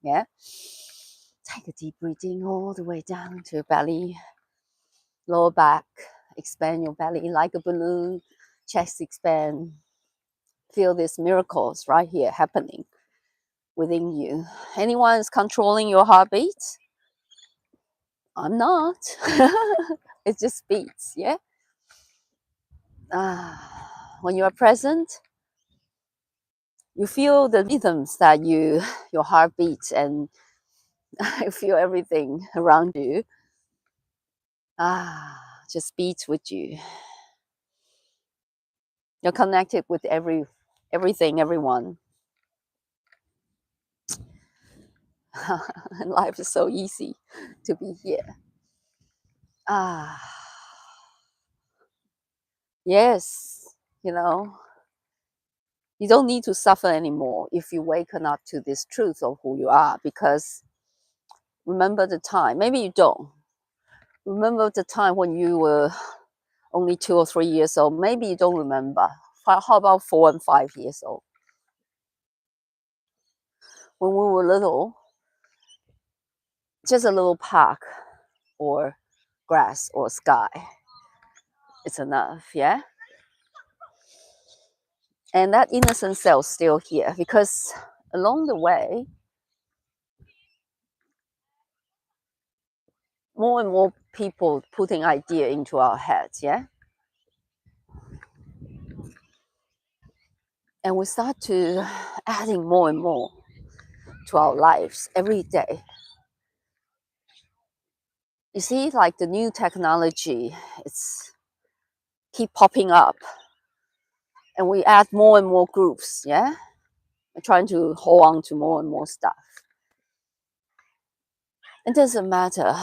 Yeah. Take a deep breathing all the way down to your belly, lower back. Expand your belly like a balloon. Chest expand. Feel these miracles right here happening within you. Anyone is controlling your heartbeat? I'm not. It just beats, yeah? When you are present, you feel the rhythms that your heart beats, and you feel everything around you. Just beats with you. You're connected with everything, everyone. And life is so easy to be here. Yes, you know, you don't need to suffer anymore if you waken up to this truth of who you are, because remember the time, maybe you don't. Remember the time when you were only 2 or 3 years old. Maybe you don't remember. How about 4 and 5 years old? When we were little, just a little park or grass or sky, it's enough, yeah? And that innocent self still here, because along the way, more and more people putting idea into our heads, yeah? And we start to adding more and more to our lives every day. You see, like the new technology, it's keep popping up, and we add more and more groups, yeah? We're trying to hold on to more and more stuff. It doesn't matter.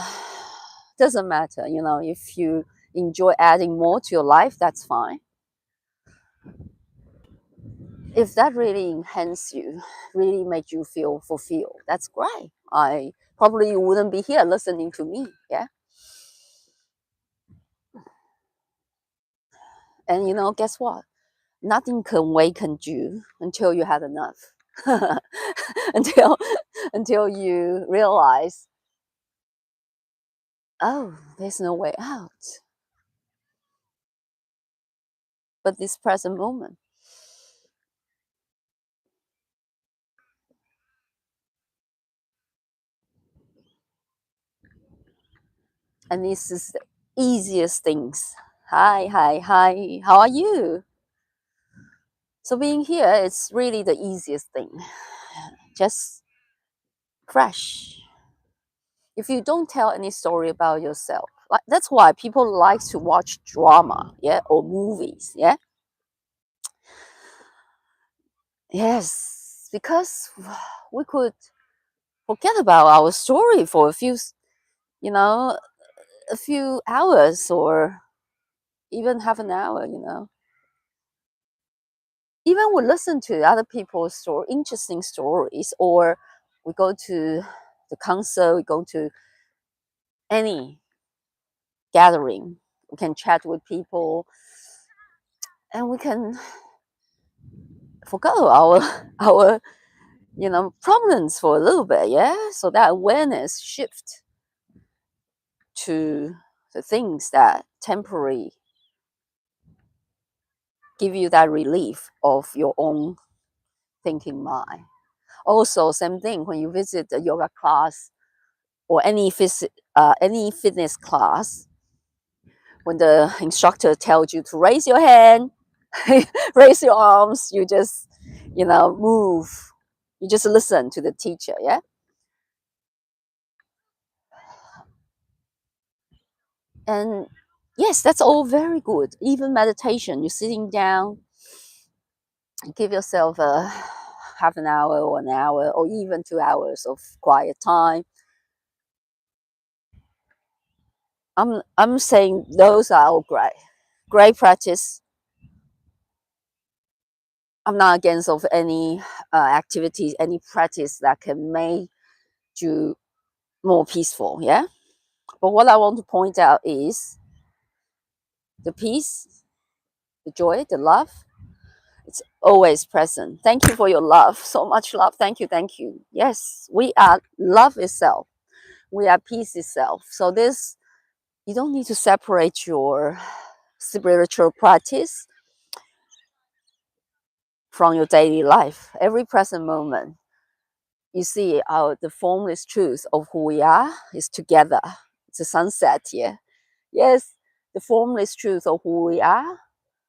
Doesn't matter, if you enjoy adding more to your life, that's fine. If that really enhance you, really make you feel fulfilled, that's great. I probably wouldn't be here listening to me, yeah? And guess what? Nothing can awaken you until you had enough. until until you realize, oh, there's no way out but this present moment. And this is the easiest things. Hi, hi, hi. How are you? So being here, it's really the easiest thing. Just fresh. If you don't tell any story about yourself, like that's why people like to watch drama, yeah, or movies, yeah. Yes, because we could forget about our story for you know, a few hours or even half an hour. Even we listen to other people's interesting stories, or we go to the concert, we go to any gathering, we can chat with people, and we can forget our our problems for a little bit, yeah. So that awareness shift to the things that temporary give you that relief of your own thinking mind. Also, same thing when you visit a yoga class or any fitness class, when the instructor tells you to raise your hand, raise your arms, you just, move. You just listen to the teacher, yeah? And yes, that's all very good. Even meditation, you're sitting down, give yourself a half an hour or an hour or even 2 hours of quiet time. I'm saying those are all great practice. I'm not against of any activities, any practice that can make you more peaceful, yeah. But what I want to point out is the peace, the joy, the love It's always present. Thank you for your love. So much love. Thank you. Thank you. Yes, we are love itself. We are peace itself. So this, you don't need to separate your spiritual practice from your daily life. Every present moment, you see the formless truth of who we are is together. It's a sunset here. Yes, the formless truth of who we are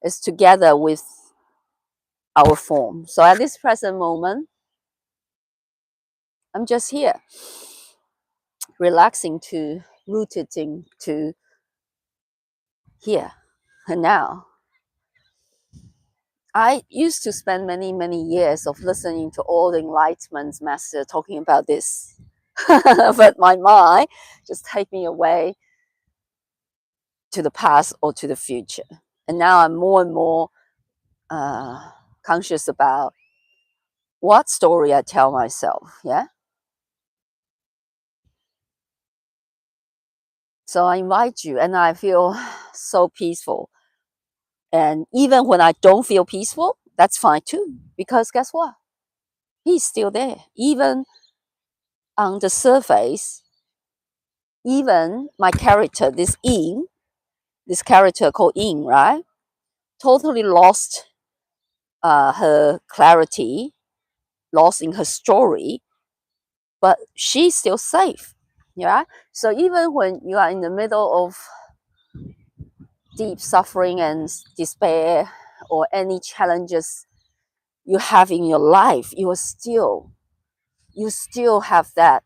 is together with our form. So at this present moment, I'm just here, relaxing to, rooted into here and now. I used to spend many, many years of listening to all the enlightenment master talking about this. But my mind just take me away to the past or to the future. And now I'm more and more conscious about what story I tell myself. Yeah. So I invite you, and I feel so peaceful. And even when I don't feel peaceful, that's fine too. Because guess what? He's still there. Even on the surface, even my character, this character called Yin, right? Totally lost her clarity, lost in her story, but she's still safe. Yeah. So even when you are in the middle of deep suffering and despair or any challenges you have in your life, you still have that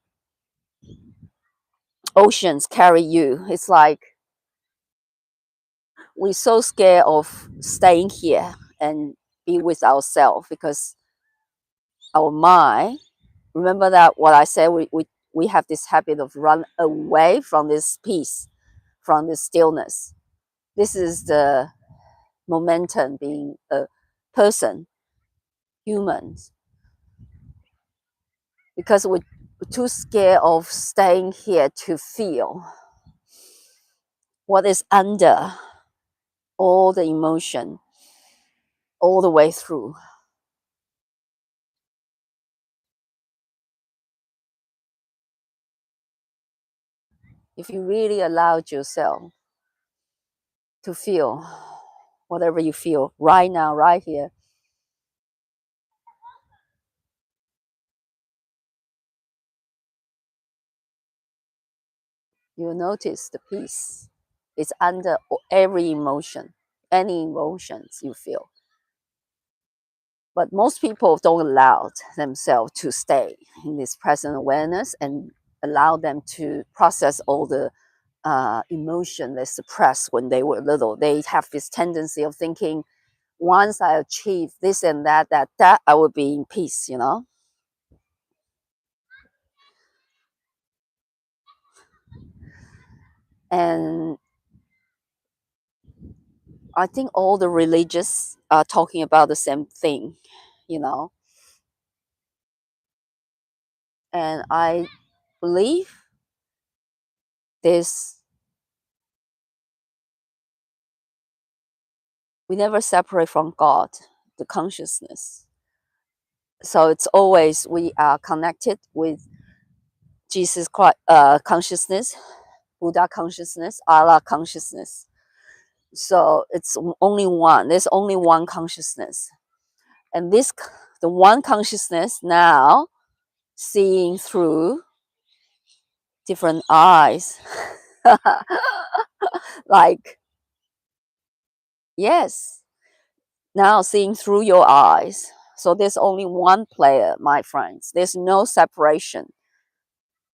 oceans carry you. It's like we're so scared of staying here and be with ourselves because our mind, remember that what I said, we have this habit of run away from this peace, from this stillness. This is the momentum being a person, humans, because we're too scared of staying here to feel what is under all the emotion all the way through. If you really allowed yourself to feel whatever you feel right now, right here, you'll notice the peace. It's under every emotion, any emotions you feel. But most people don't allow themselves to stay in this present awareness and allow them to process all the emotion they suppressed when they were little. They have this tendency of thinking, once I achieve this and that I will be in peace, you know? And I think all the religious are talking about the same thing, you know? And I believe this, we never separate from God, the consciousness. So it's always we are connected with Jesus Christ, consciousness, Buddha consciousness, Allah consciousness. So it's only one. There's only one consciousness, and the one consciousness now seeing through different eyes, like yes, now seeing through your eyes. So there's only one player, my friends. There's no separation.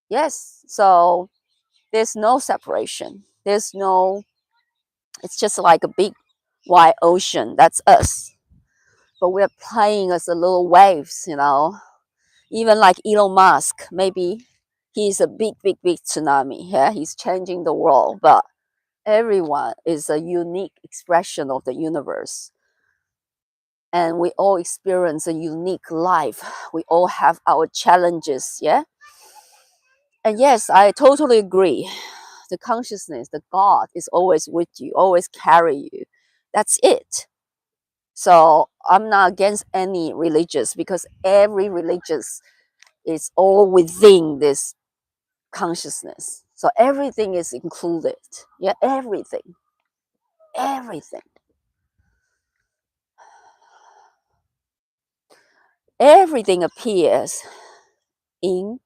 Yes, so there's no separation. There's no, it's just like a big wide ocean. That's us. But we're playing as a little waves, you know. Even like Elon Musk, maybe he's a big, big, big tsunami. Yeah, he's changing the world. But everyone is a unique expression of the universe. And we all experience a unique life. We all have our challenges. Yeah. And yes, I totally agree. The consciousness, the God is always with you, always carry you. That's it. So I'm not against any religious, because every religious is all within this consciousness. So everything is included. Yeah, everything. Everything. Everything appears in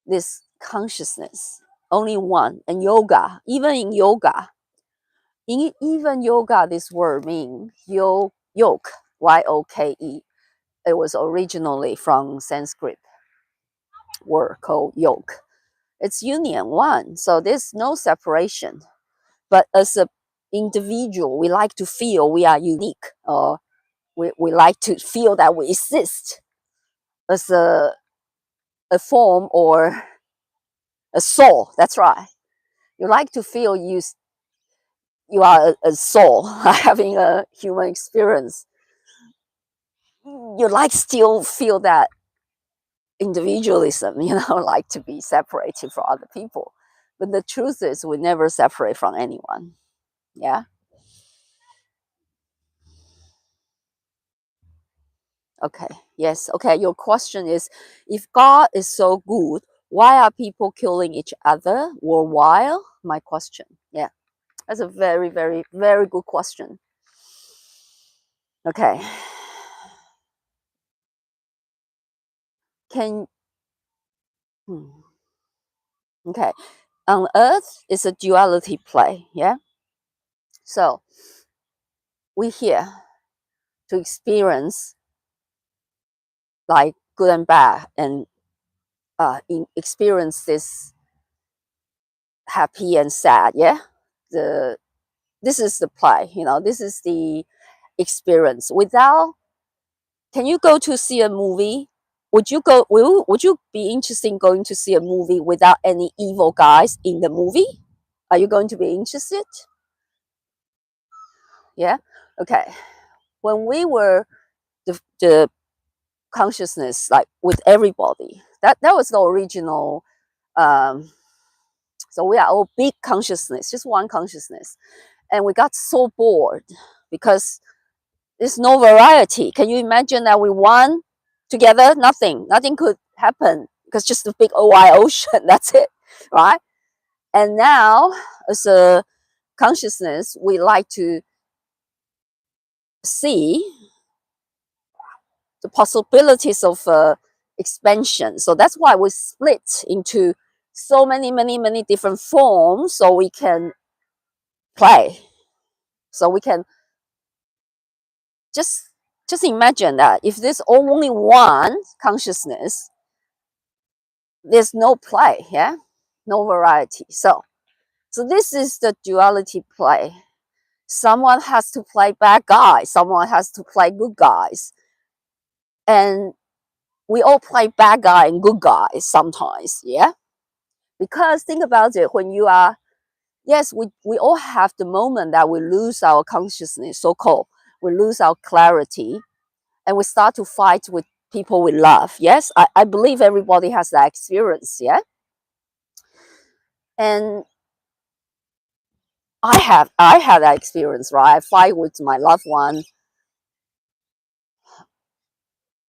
this consciousness. Only one. And yoga, even in yoga, even yoga, this word means yoke, Y-O-K-E. It was originally from Sanskrit word called yoke. It's union, one. So there's no separation. But as an individual, we like to feel we are unique, or we like to feel that we exist as a form or a soul. That's right. You like to feel you are a soul having a human experience. You like still feel that individualism, like to be separated from other people. But the truth is we never separate from anyone. Yeah. Okay. Yes. Okay. Your question is, if God is so good, why are people killing each other worldwide? My question. Yeah. That's a very, very, very good question. Okay. Can okay. On Earth is a duality play. Yeah. So we're here to experience like good and bad, and experience this happy and sad. Yeah. This is the play. This is the experience. Without, can you go to see a movie? Would you be interested in going to see a movie without any evil guys in the movie? Are you going to be interested? Yeah. Okay. When we were the consciousness, like with everybody, that was the original. um so we are all big consciousness, just one consciousness, and we got so bored because there's no variety. Can you imagine that we won together? Nothing could happen, because just a big wide ocean. That's it, right? And now, as a consciousness, we like to see the possibilities of expansion. So that's why we split into so many different forms, so we can play. So we can just imagine that if there's only one consciousness, there's no play. Yeah, no variety. So this is the duality play. Someone has to play bad guys, someone has to play good guys, and we all play bad guy and good guys sometimes. Yeah, because think about it. When you are, yes, we all have the moment that we lose our consciousness, so called, we lose our clarity, and we start to fight with people we love. Yes, I believe everybody has that experience. Yeah. And I had that experience, right? I fight with my loved one,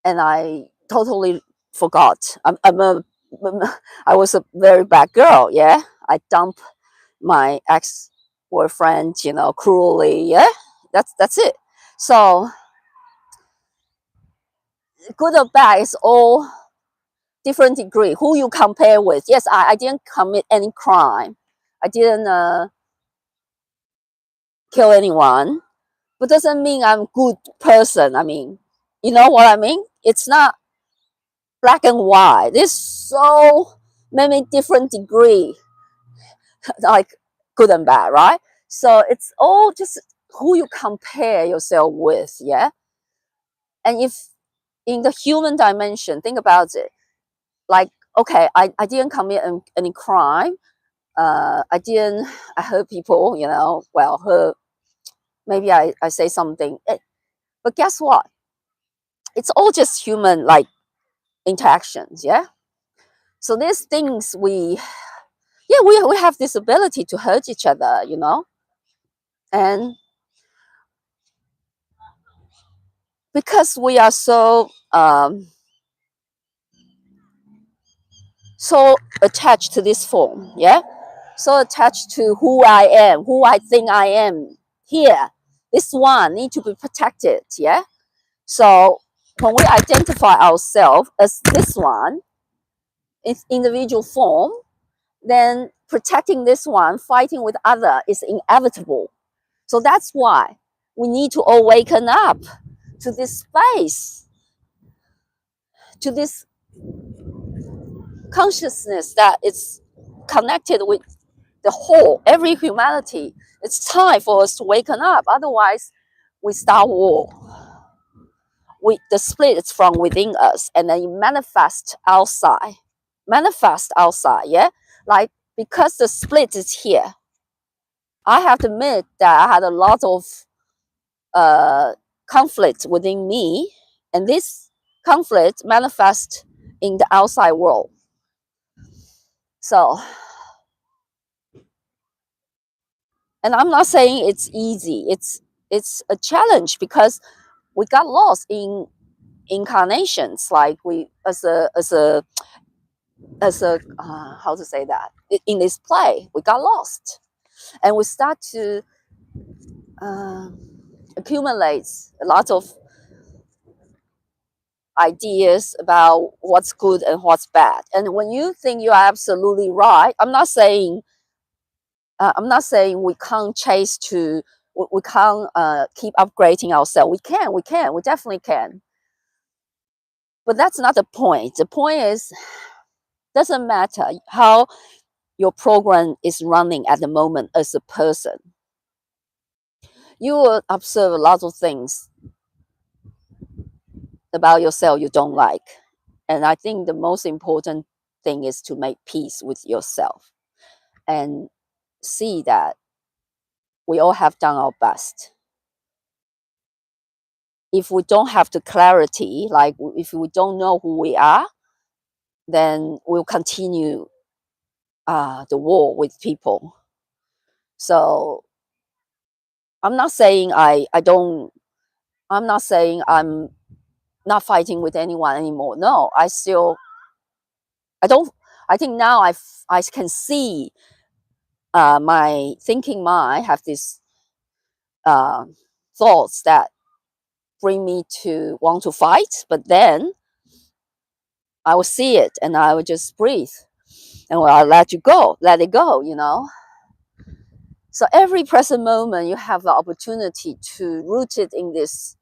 and I totally forgot. I was a very bad girl. Yeah, I dumped my ex boyfriend, cruelly. Yeah, that's it. So good or bad is all different degree. Who you compare with? Yes, I didn't commit any crime. I didn't kill anyone, but doesn't mean I'm a good person. I mean, you know what I mean? It's not black and white. There's so many different degree, like good and bad, right? So it's all just who you compare yourself with. Yeah. And if in the human dimension, think about it. Like, okay, I didn't commit any crime. I didn't, I hurt people, well, hurt, maybe I say something. But guess what? It's all just human, like, interactions. Yeah. So these things yeah, we have this ability to hurt each other. And because we are so so attached to this form, yeah, so attached to who I am, who I think I am here. This one need to be protected, yeah. So when we identify ourselves as this one, its individual form, then protecting this one, fighting with other is inevitable. So that's why we need to awaken up to this space, to this consciousness that it's connected with the whole, every humanity. It's time for us to waken up. Otherwise, we start war. The split is from within us, and then it manifests outside. Manifest outside, yeah? Like, because the split is here, I have to admit that I had a lot of conflict within me, and this conflict manifests in the outside world. So, and I'm not saying it's easy. It's a challenge because we got lost in incarnations. Like we, as a how to say that, in this play, we got lost, and we start to uh, accumulate a lot of ideas about what's good and what's bad. And when you think you are absolutely right, I'm not saying we can't chase to, we can't keep upgrading ourselves. We definitely can. But that's not the point. The point is, doesn't matter how your program is running at the moment as a person. You will observe a lot of things about yourself you don't like. And I think the most important thing is to make peace with yourself and see that we all have done our best. If we don't have the clarity, like if we don't know who we are, then we'll continue the war with people. So I'm not saying I'm not saying I'm not fighting with anyone anymore. No, I don't, I think now I can see my thinking mind have these uh, thoughts that bring me to want to fight, but then I will see it and I will just breathe and I'll let it go, you know. So every present moment you have the opportunity to root it in this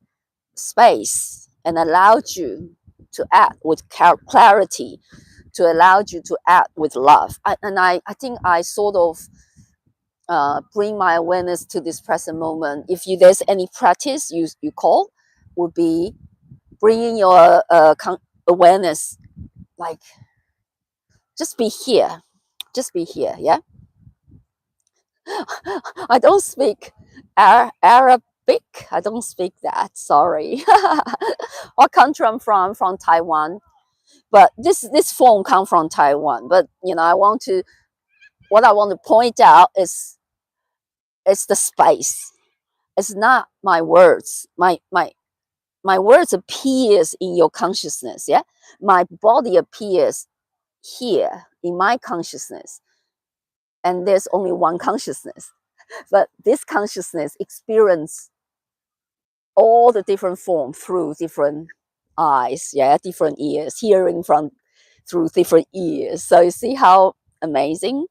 space and allowed you to act with clarity, to allow you to act with love. I think I sort of bring my awareness to this present moment. If there's any practice you call, would be bringing your awareness, like just be here, yeah. I don't speak Arabic. I don't speak that. Sorry. What country I'm from? From Taiwan. But this phone come from Taiwan. But you know, what I want to point out is it's the space. It's not my words. My words appears in your consciousness. Yeah, my body appears here in my consciousness, and there's only one consciousness. But this consciousness experience all the different form through different eyes, yeah, different ears, hearing from through different ears. So you see how amazing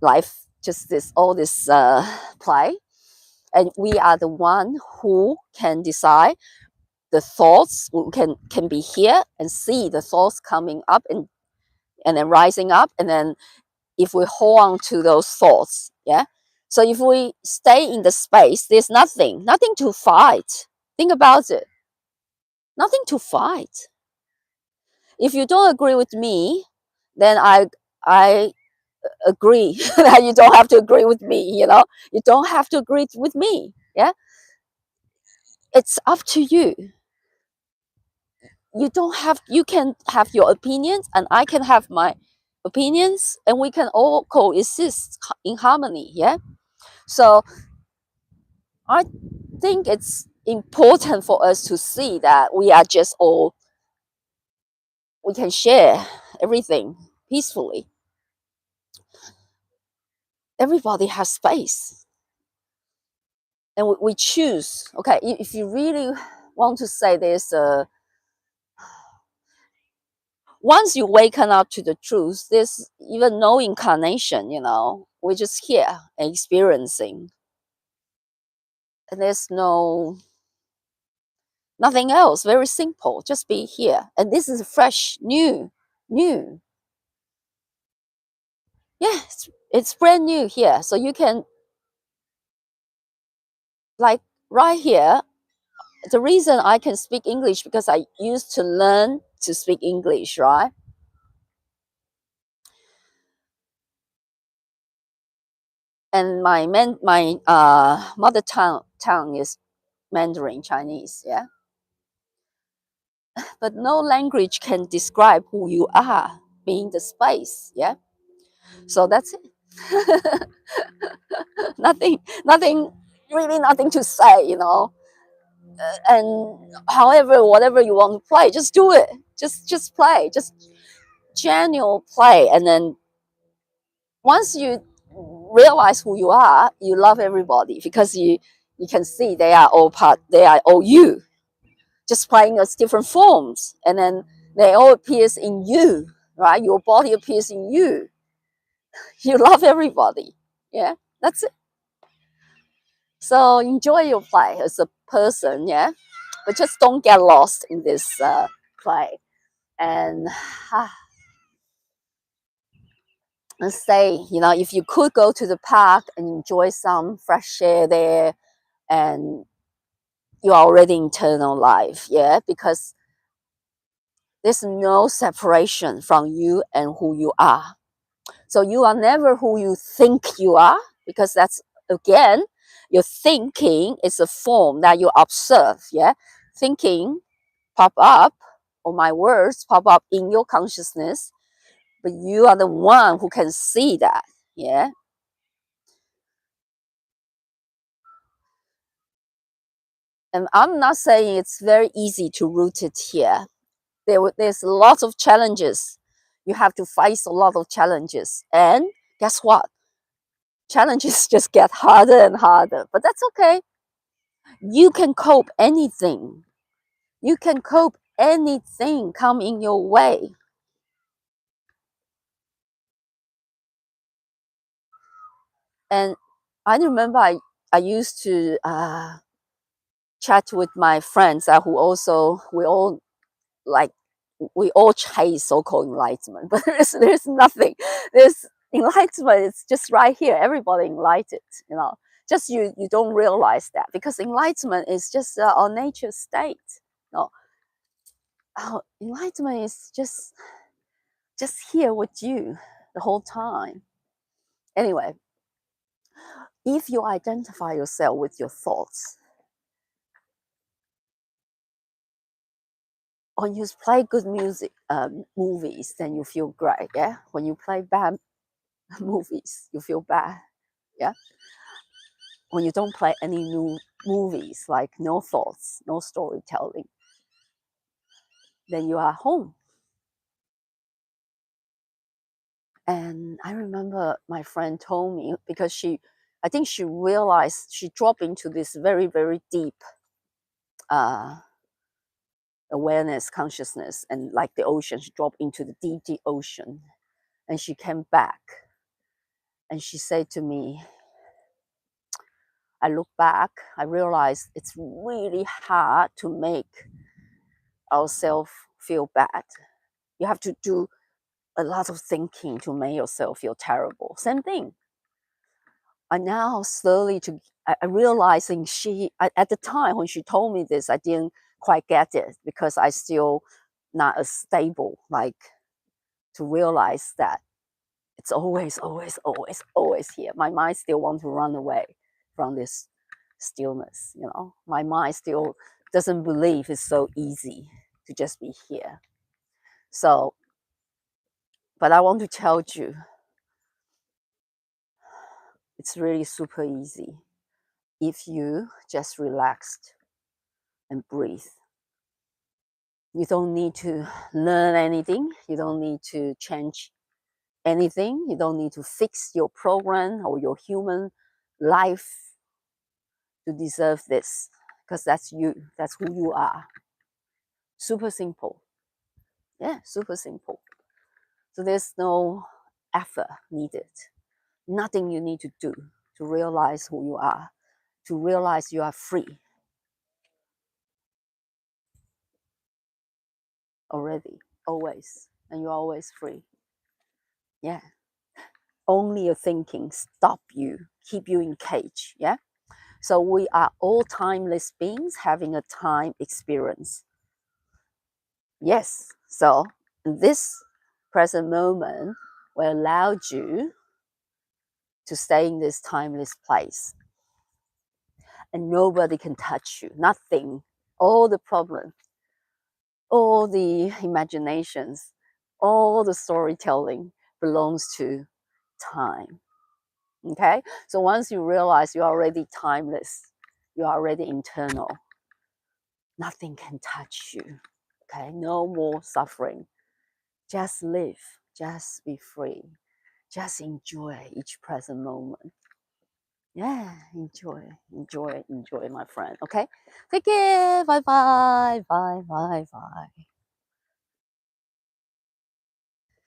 life just this all this play, and we are the one who can decide the thoughts. We can be here and see the thoughts coming up and then rising up, and then if we hold on to those thoughts, yeah. So if we stay in the space, there's nothing to fight. Think about it. Nothing to fight. If you don't agree with me, then I agree that you don't have to agree with me, you know. You don't have to agree with me. Yeah. It's up to you. You can have your opinions and I can have my opinions, and we can all coexist in harmony. Yeah. So I think important for us to see that we are just all, we can share everything peacefully. Everybody has space. And we choose. Okay, if you really want to say this, once you waken up to the truth, there's even no incarnation, we're just here experiencing. And there's nothing else, very simple, just be here. And this is fresh, new. Yeah, it's brand new here. So you can, like right here, the reason I can speak English because I used to learn to speak English, right? And my mother tongue is Mandarin Chinese, yeah. But no language can describe who you are, being the space, yeah. So that's it. Nothing, really nothing to say, And however, whatever you want to play, just do it. Just play, just genuine play, and then once you realize who you are, you love everybody because you can see they are all you, just playing as different forms, and then they all appears in you, right? Your body appears in you. You love everybody. Yeah, that's it. So enjoy your play as a person, yeah, but just don't get lost in this play. And let's say, if you could go to the park and enjoy some fresh air there, and you are already in eternal life, yeah, because there's no separation from you and who you are. So you are never who you think you are, because that's, again, your thinking is a form that you observe, yeah. Thinking pop up, or my words pop up in your consciousness, but you are the one who can see that, yeah. And I'm not saying it's very easy to root it here. There's lots of challenges. You have to face a lot of challenges, and guess what? Challenges just get harder and harder, but that's okay. You can cope anything. You can cope anything come in your way. And I remember I used to chat with my friends who also, like we all chase so-called enlightenment, but there's nothing. There's enlightenment. It's just right here. Everybody enlightened, Just you don't realize that, because enlightenment is just our nature state. No, our enlightenment is just here with you the whole time. Anyway, if you identify yourself with your thoughts, when you play good music, movies, then you feel great. Yeah. When you play bad movies, you feel bad. Yeah. When you don't play any new movies, like no thoughts, no storytelling, then you are home. And I remember my friend told me, because I think she realized, she dropped into this very, very deep uh, awareness, consciousness, and like the ocean, she dropped into the deep, deep ocean. And she came back and she said to me, I look back, I realized it's really hard to make ourselves feel bad. You have to do a lot of thinking to make yourself feel terrible. Same thing. I now slowly I realizing at the time when she told me this, I didn't quite get it, because I still not as stable, like, to realize that it's always, always, always, always here. My mind still wants to run away from this stillness. My mind still doesn't believe it's so easy to just be here. So, but I want to tell you, it's really super easy if you just relaxed and breathe. You don't need to learn anything. You don't need to change anything. You don't need to fix your program or your human life to deserve this, because that's you. That's who you are. Super simple. Yeah, super simple. So there's no effort needed. Nothing you need to do to realize who you are, to realize you are free already, always. And you're always free. Yeah. Only your thinking stop you, keep you in cage. Yeah. So we are all timeless beings having a time experience. Yes. So this present moment will allow you to stay in this timeless place. And nobody can touch you. Nothing. All the problems, all the imaginations, all the storytelling belongs to time. Okay? So once you realize you're already timeless, you're already internal, nothing can touch you. Okay? No more suffering. Just live, just be free, just enjoy each present moment. Yeah, enjoy, my friend. Okay? Take care. Bye bye. Bye bye bye.